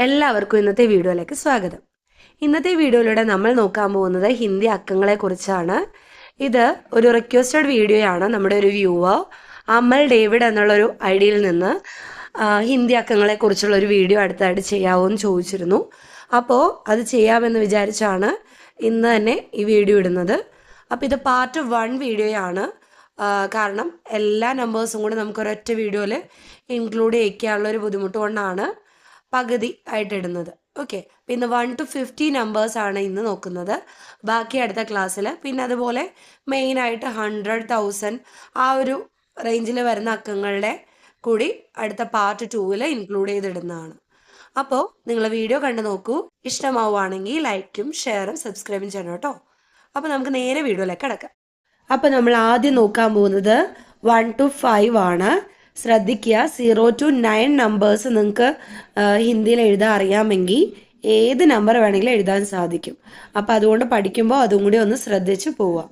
എല്ലാവർക്കും ഇന്നത്തെ വീഡിയോയിലേക്ക് സ്വാഗതം. ഇന്നത്തെ വീഡിയോയിലൂടെ നമ്മൾ നോക്കാൻ പോകുന്നത് ഹിന്ദി അക്കങ്ങളെ കുറിച്ചാണ്. ഇത് ഒരു റിക്വസ്റ്റഡ് വീഡിയോയാണ്. നമ്മുടെ ഒരു വ്യൂവർ അമൽ ഡേവിഡ് എന്നുള്ളൊരു ഐഡിയിൽ നിന്ന് ഹിന്ദി അക്കങ്ങളെ കുറിച്ചുള്ള ഒരു വീഡിയോ അടുത്തായിട്ട് ചെയ്യാവോ എന്ന് ചോദിച്ചിരുന്നു. അപ്പോൾ അത് ചെയ്യാമെന്ന് വിചാരിച്ചാണ് ഇന്ന് തന്നെ ഈ വീഡിയോ ഇടുന്നത്. അപ്പോൾ ഇത് പാർട്ട് 1 വീഡിയോയാണ്. കാരണം എല്ലാ നമ്പേഴ്സും കൂടി നമുക്ക് ഒരൊറ്റ വീഡിയോയിൽ ഇൻക്ലൂഡ് ചെയ്യിക്കാനുള്ളൊരു ബുദ്ധിമുട്ട് കൊണ്ടാണ് പകുതി ആയിട്ടിടുന്നത്. ഓക്കെ, പിന്നെ 1 to 50 നമ്പേഴ്സാണ് ഇന്ന് നോക്കുന്നത്. ബാക്കി അടുത്ത ക്ലാസ്സിൽ. പിന്നെ അതുപോലെ മെയിനായിട്ട് 100,000 ആ ഒരു റേഞ്ചിൽ വരുന്ന അക്കങ്ങളുടെ കൂടി അടുത്ത പാർട്ട് 2 ഇൻക്ലൂഡ് ചെയ്തിടുന്നതാണ്. അപ്പോൾ നിങ്ങൾ വീഡിയോ കണ്ടു നോക്കൂ. ഇഷ്ടമാവുകയാണെങ്കിൽ ലൈക്കും ഷെയറും സബ്സ്ക്രൈബും ചെയ്യണം കേട്ടോ. അപ്പോൾ നമുക്ക് നേരെ വീഡിയോയിലേക്ക് കിടക്കാം. അപ്പോൾ നമ്മൾ ആദ്യം നോക്കാൻ പോകുന്നത് 1 to 5 ആണ്. ശ്രദ്ധിക്കുക, 0 to 9 നമ്പേഴ്സ് നിങ്ങൾക്ക് ഹിന്ദിയിൽ എഴുതാൻ അറിയാമെങ്കിൽ ഏത് നമ്പർ വേണമെങ്കിലും എഴുതാൻ സാധിക്കും. അപ്പം അതുകൊണ്ട് പഠിക്കുമ്പോൾ അതും കൂടി ഒന്ന് ശ്രദ്ധിച്ച് പോവാം.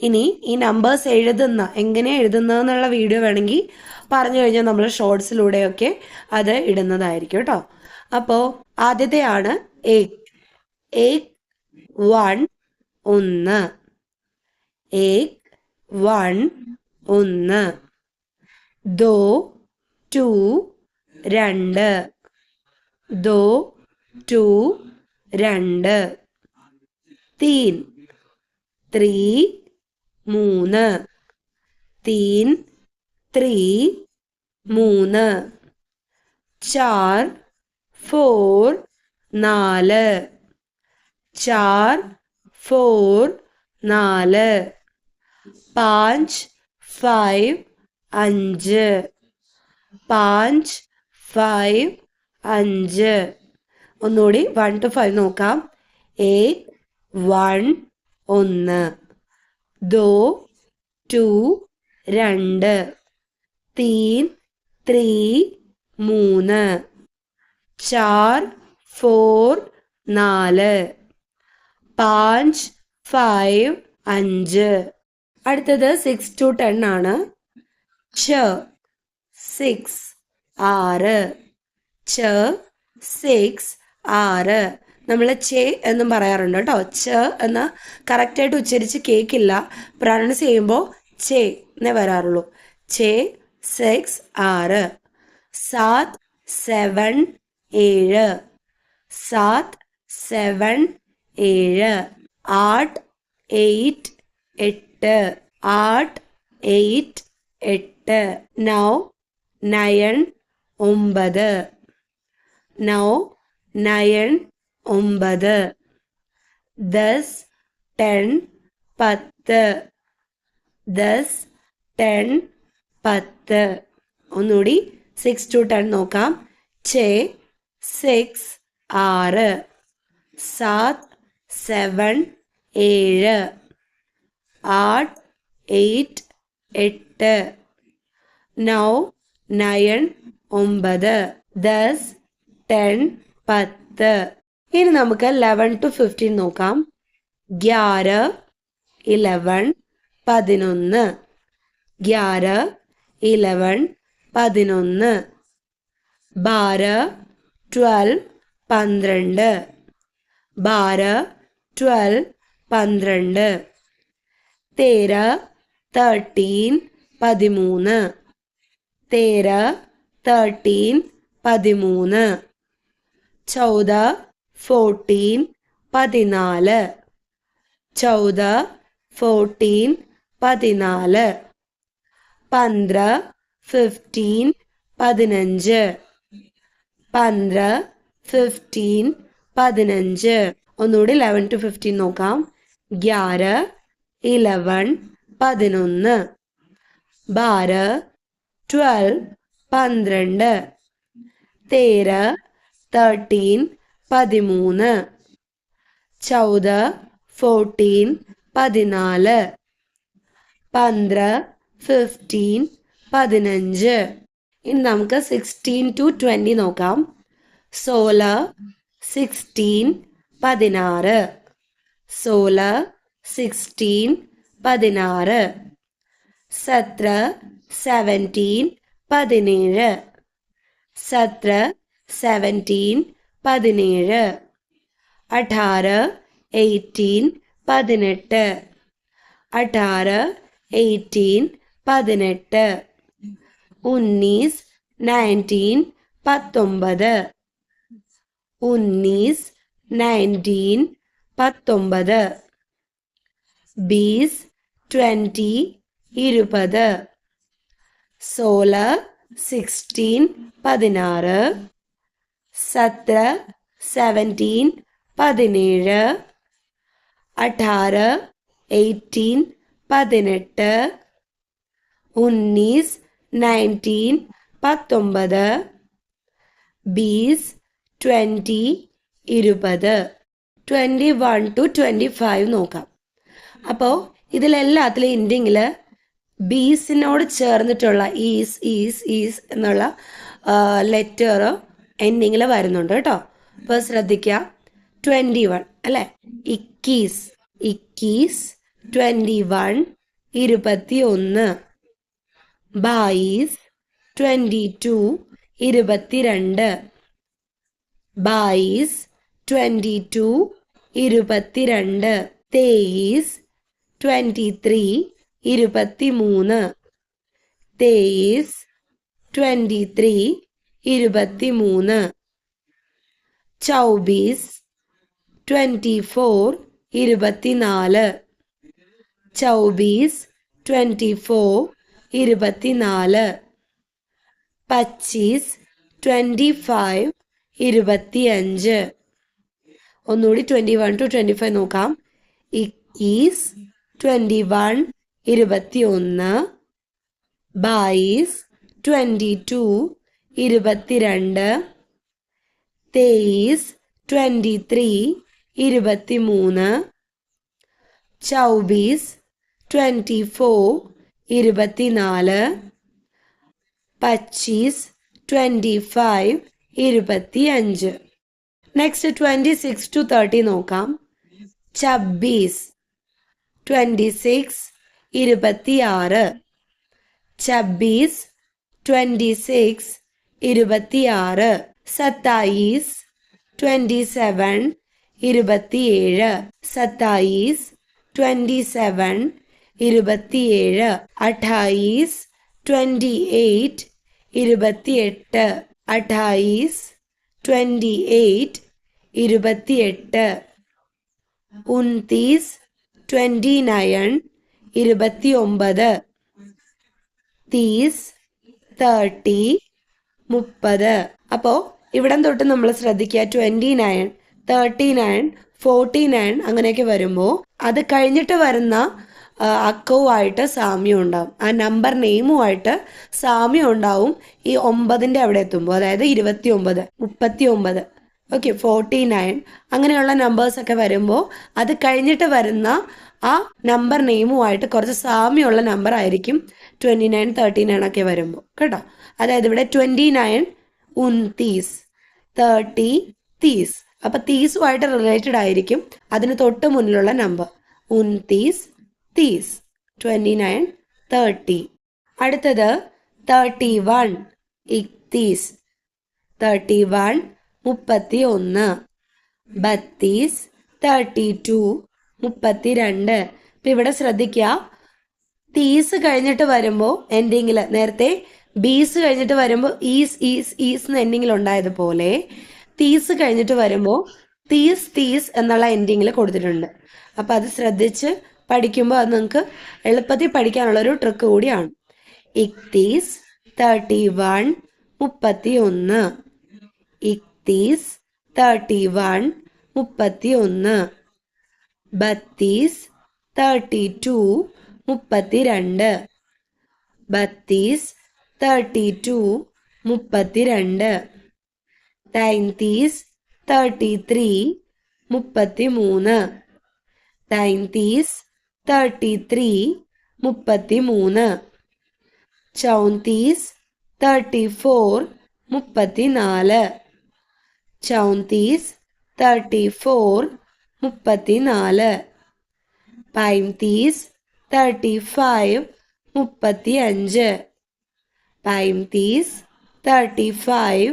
ഇനി ഈ നമ്പേഴ്സ് എങ്ങനെ എഴുതുന്നതെന്നുള്ള വീഡിയോ വേണമെങ്കിൽ പറഞ്ഞു കഴിഞ്ഞാൽ നമ്മൾ ഷോർട്സിലൂടെയൊക്കെ അത് ഇടുന്നതായിരിക്കും കേട്ടോ. അപ്പോൾ ആദ്യത്തെയാണ് ഏക്. 1 1, ഏക് 1 1, 2 2 2, 2 2 2, 3 3 3, 3 3 3, 4 4 4, 4 4 4, 5 5 5, 5 5 5. ഒന്നുകൂടി 1 to 5 നോക്കാം. 8 1 1, 2 2 2, 3 3 3, 4 4 4, 5 5 5. അടുത്തത് 6 to 10 ആണ്. 6 6, 6 6. നമ്മൾ ചെ എന്നും പറയാറുണ്ട് കേട്ടോ. എന്ന് കറക്റ്റായിട്ട് ഉച്ചരിച്ച് കേൾക്കില്ല. പ്രൊനൗൺസ് ചെയ്യുമ്പോൾ ചെ എന്നേ വരാറുള്ളൂ. 6 6, 7 7 7, 7 7 7, 8 8 8, 8 8 8. 9 9, 9 9, 10 10 10, 10 10 10. ഒന്നുകൂടി 6 to 10 നോക്കാം. 6 6 6, 7 7 7, 8 8 8, 9 9 9, 10 10 10. ഇനി നമുക്ക് 11 to 15 നോക്കാം. 11 11 11, 11 11 11, 12 12 12, 12 12 12, 13 13 13, 13 13 13, 14 14 14, 14 14 14, 15 15 15, 15 15 15. ഒന്നുകൂടി 11 to 15 നോക്കാം. 11 11 11, 12 12 12, 13 13 13, 14 14 14, 15 15 15. ഇനി നമുക്ക് 16 to 20 നോക്കാം. 16 16 16, 16 16 16, 17 17 17, 17 17 17. 18, 18, 18. 18, 18, 18. 19, 19, 19. 19, 19, 19. 20, 20, 20. 16, 16, 16. 17, 17, 17. 18, 18, 18. 19, 19, 19. 20, 20, 20. 21 to 25 നോക്കാം. അപ്പോൾ ഇതിലെല്ലാത്തിലും എൻഡിങ്ങിൽ ബീസിനോട് ചേർന്നിട്ടുള്ള ഈസ് എന്നുള്ള ലെറ്റർ എൻഡിങ്ങിൽ വരുന്നുണ്ട് കേട്ടോ. അപ്പോൾ ശ്രദ്ധിക്കുക. 21 അല്ലേ? ഇക്കീസ്, ഇക്കീസ്. 21, 21. ബായിസ്, 22, 22. ബായിസ്, 22, 22. തേയിസ്, 23, 23. തേയിസ്, 23, 23. ചൗബീസ്, 24, 24. ചൗബീസ്, 24, 24. പച്ചീസ്, 25, 25. ഒന്നുകൂടി 21 to 25 നോക്കാം. ഇക്കീസ്, 21, 21. ബായിസ്, 22, 22. തേയിസ്, 23, 23. ചൗബീസ്, 24, 24. പച്ചീസ്, 25, 25. നെക്സ്റ്റ് 26 to 30 നോക്കാം. ഛബ്ബീസ്, 26, 26. ഛബ്ബീസ്, 26, 26. സത്തായിസ്, 27, 27. സത്തായിസ്, 27, 27. അഠായിസ്, 28, 28. അഠായിസ്, 28, 28. 29, 29, 29. തീസ്, 30, 30. അപ്പോൾ ഇവിടം തൊട്ട് നമ്മൾ ശ്രദ്ധിക്കുക. 29, 39, 49 അങ്ങനെയൊക്കെ വരുമ്പോൾ അത് കഴിഞ്ഞിട്ട് വരുന്ന അക്കവുമായിട്ട് സാമ്യം ഉണ്ടാവും. ആ നമ്പർ നെയിമുമായിട്ട് സാമ്യം ഉണ്ടാവും ഈ 9ന്റെ അവിടെ എത്തുമ്പോൾ. അതായത് 29, 39, ഓക്കെ, 49 അങ്ങനെയുള്ള നമ്പേഴ്സൊക്കെ വരുമ്പോൾ അത് കഴിഞ്ഞിട്ട് വരുന്ന ആ നമ്പർ നെയിമുമായിട്ട് കുറച്ച് സാമ്യമുള്ള നമ്പർ ആയിരിക്കും 29, 39 ഒക്കെ വരുമ്പോൾ കേട്ടോ. അതായത് ഇവിടെ 29 ഉൻതീസ്, 30 തീസ്. അപ്പം തീസുമായിട്ട് റിലേറ്റഡ് ആയിരിക്കും അതിന് തൊട്ട് മുന്നിലുള്ള നമ്പർ. ഉൻതീസ്, തീസ്. 29, 30. അടുത്തത് 31, ഇക്തീസ്. 31, 31. ബത്തീസ്, 32, 32. ഇപ്പം ഇവിടെ ശ്രദ്ധിക്കുക. തീസ് കഴിഞ്ഞിട്ട് വരുമ്പോൾ എൻഡിങ്ങിൽ നേരത്തെ ബീസ് കഴിഞ്ഞിട്ട് വരുമ്പോൾ ഈസ് എൻഡിങ്ങിൽ ഉണ്ടായതുപോലെ തീസ് കഴിഞ്ഞിട്ട് വരുമ്പോൾ തീസ് എന്നുള്ള എൻഡിങ്ങിൽ കൊടുത്തിട്ടുണ്ട്. അപ്പം അത് ശ്രദ്ധിച്ച് പഠിക്കുമ്പോൾ അത് നിങ്ങൾക്ക് എളുപ്പത്തിൽ പഠിക്കാനുള്ളൊരു ട്രിക്ക് കൂടിയാണ്. ഇക്തീസ്, 31, 31. ഇക്തീസ്, 31, 31. ബത്തീസ്, 32, 32. ബത്തീസ്, 32, 32. തൈൻതീസ്, 33, 33. തൈൻതീസ്, 33, 33. ചൗൻതീസ്, 34, 34. ചൗൻതീസ്, 34, 34. പൈംതീസ്, 35, 35. പൈംതീസ്, 35,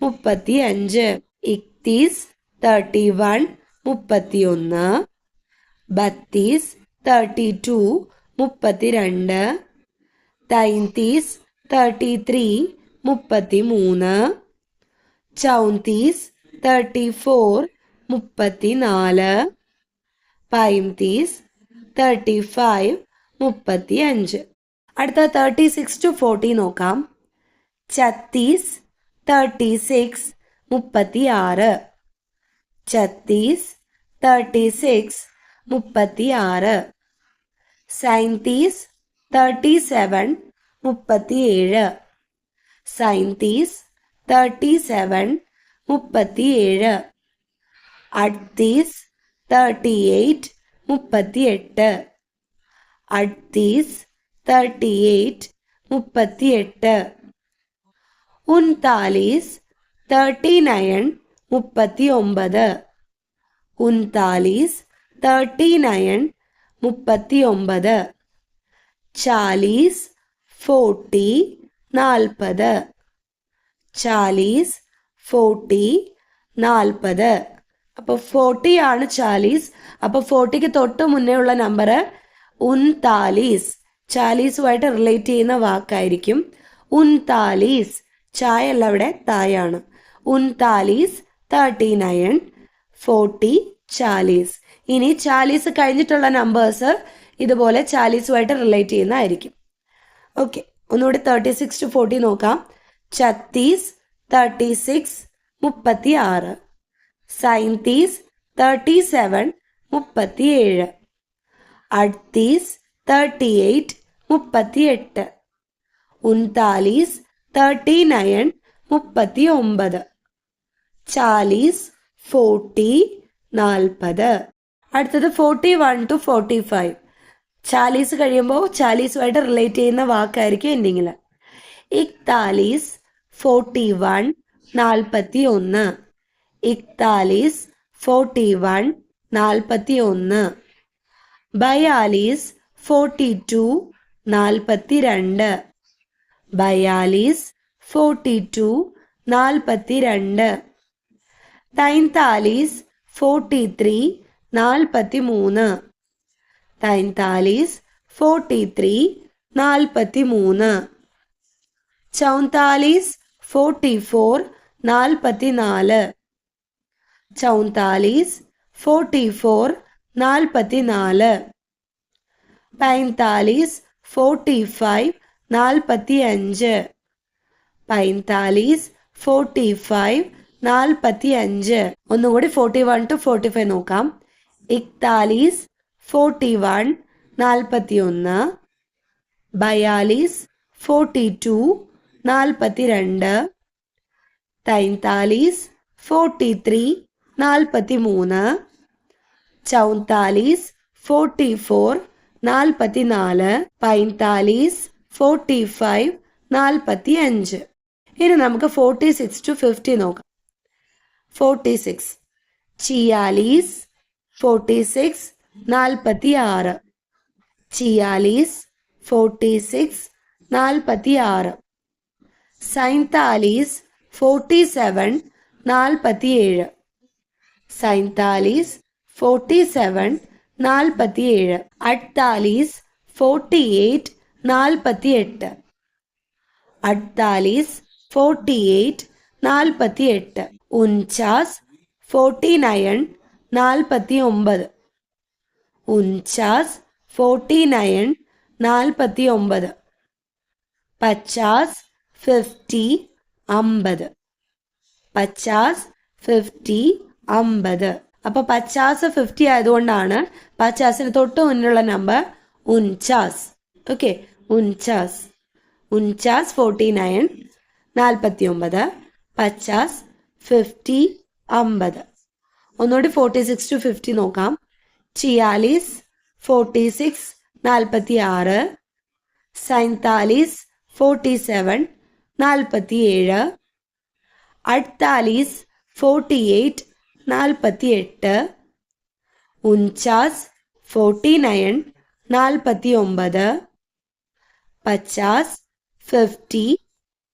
35. ഇക്തീസ് 31 31, ബത്തീസ് 32 32, തൈൻതീസ് 33 33, ചൗൻതീസ് 34 34, പൈംതീസ് 35 35. അടുത്ത 36 to 40 നോക്കാം. ഛത്തീസ് 36 36, ഛത്തീസ് 36 36, സൈൻതീസ് 37 37, സൈൻതീസ് 37 37, അഡ്തീസ് 38 38, അഡ്തീസ് 38 38, ഉൻതാലീസ് 39 39, ഉൻതാലീസ് 39 39, ചാലീസ് 40 40, ചാലീസ് 40 40. അപ്പോൾ 40 ആണ് ചാലീസ്. അപ്പോൾ 40ക്ക് തൊട്ട് മുന്നേ ഉള്ള നമ്പർ ഉൻതാലീസ്, ചാലീസുമായിട്ട് റിലേറ്റ് ചെയ്യുന്ന വാക്കായിരിക്കും ഉൻതാലീസ്. ചായ അല്ല, അവിടെ തായാണ്. ഉൻതാലീസ് 39, 40 ചാലീസ്. ഇനി ചാലീസ് കഴിഞ്ഞിട്ടുള്ള നമ്പേഴ്സ് ഇതുപോലെ ചാലീസുമായിട്ട് റിലേറ്റ് ചെയ്യുന്നതായിരിക്കും. ഓക്കെ, ഒന്നുകൂടി 36 to 40 നോക്കാം. ഛത്തീസ് 36 36, സൈൻതീസ് 37 37, അഡ്തീസ് 38 38, ഉൻതാലീസ് 39 39, ചാലീസ് 40 40. അടുത്തത് 41 to 45. ചാലീസ് കഴിയുമ്പോൾ ചാലീസുമായിട്ട് റിലേറ്റ് ചെയ്യുന്ന വാക്കായിരിക്കും എൻഡിങ്ങിൽ. ഇക്താലീസ് 41 41, ഇക്താലീസ് 41 41, ബയാലീസ് 42 42, ബയാലീസ് 42 42, തൈൻതാലീസ് 43 43, തൈൻതാലീസ് 43 43, ചൗൻതാലീസ് 44 44, ചൗൻതാലീസ് 44 44, പൈൻതാലീസ് 45 45, പൈൻതാലീസ് 45 45. ഒന്നുകൂടി 41 to 45 നോക്കാം. ഇക്താലീസ് 41 41, ബയാലീസ് 42 42, തൈൻതാലീസ് 43 43, ചൗൻതാലീസ് 44 44, പൈൻതാലീസ് 45 45. ഇനി നമുക്ക് 46 to 50 നോക്കാം. 46, ചിയാലീസ് 46 46, ചിയാലീസ് 46 46, സൈൻതാലീസ് 47 47, സൈൻതാലീസ് 47 47, അഡ്താലീസ് 48 48, അഡ്താലീസ് 48 48, ഉൻചാസ് 49 49, ഉൻചാസ് 49 49, പച്ചാസ് 50 50, പച്ചാസ് 50 50. അപ്പോൾ പച്ചാസ് 50 ആയതുകൊണ്ടാണ് പച്ചാസിന് തൊട്ട് മുന്നിലുള്ള നമ്പർ ഉൻചാസ്. ഓക്കെ, ഉൻചാസ്. ഉൻചാസ് 49 49, പച്ചാസ് 50 50. ഒന്നുകൂടി 46 to 50 നോക്കാം. ചിയാലീസ് 46 46, സൈൻതാലീസ് 47 47, അഡ്താലീസ് 48 48, ഉൻചാസ് 49 49, പച്ചാസ് 50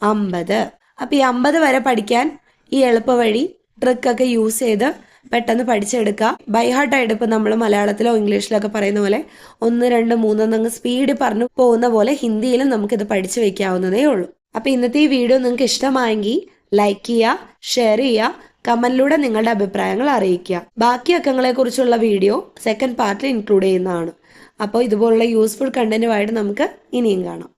50. അപ്പം ഈ 50 വരെ പഠിക്കാൻ ഈ എളുപ്പവഴി ട്രിക്കൊക്കെ യൂസ് ചെയ്ത് പെട്ടെന്ന് പഠിച്ചെടുക്കുക. ബൈ ഹാർട്ടായിട്ട് ഇപ്പോൾ നമ്മൾ മലയാളത്തിലോ ഇംഗ്ലീഷിലോ ഒക്കെ പറയുന്ന പോലെ 1 2 3 എന്നങ്ങ് സ്പീഡിൽ പറഞ്ഞു പോകുന്ന പോലെ ഹിന്ദിയിലും നമുക്കിത് പഠിച്ചു വെക്കാവുന്നതേ ഉള്ളൂ. അപ്പോൾ ഇന്നത്തെ ഈ വീഡിയോ നിങ്ങൾക്ക് ഇഷ്ടമായെങ്കിൽ ലൈക്ക് ചെയ്യുക, ഷെയർ ചെയ്യുക, കമന്റിലൂടെ നിങ്ങളുടെ അഭിപ്രായങ്ങൾ അറിയിക്കുക. ബാക്കി അക്കങ്ങളെക്കുറിച്ചുള്ള വീഡിയോ സെക്കൻഡ് പാർട്ടിൽ ഇൻക്ലൂഡ് ചെയ്യുന്നതാണ്. അപ്പോൾ ഇതുപോലുള്ള യൂസ്ഫുൾ കണ്ടന്റുമായിട്ട് നമുക്ക് ഇനിയും കാണാം.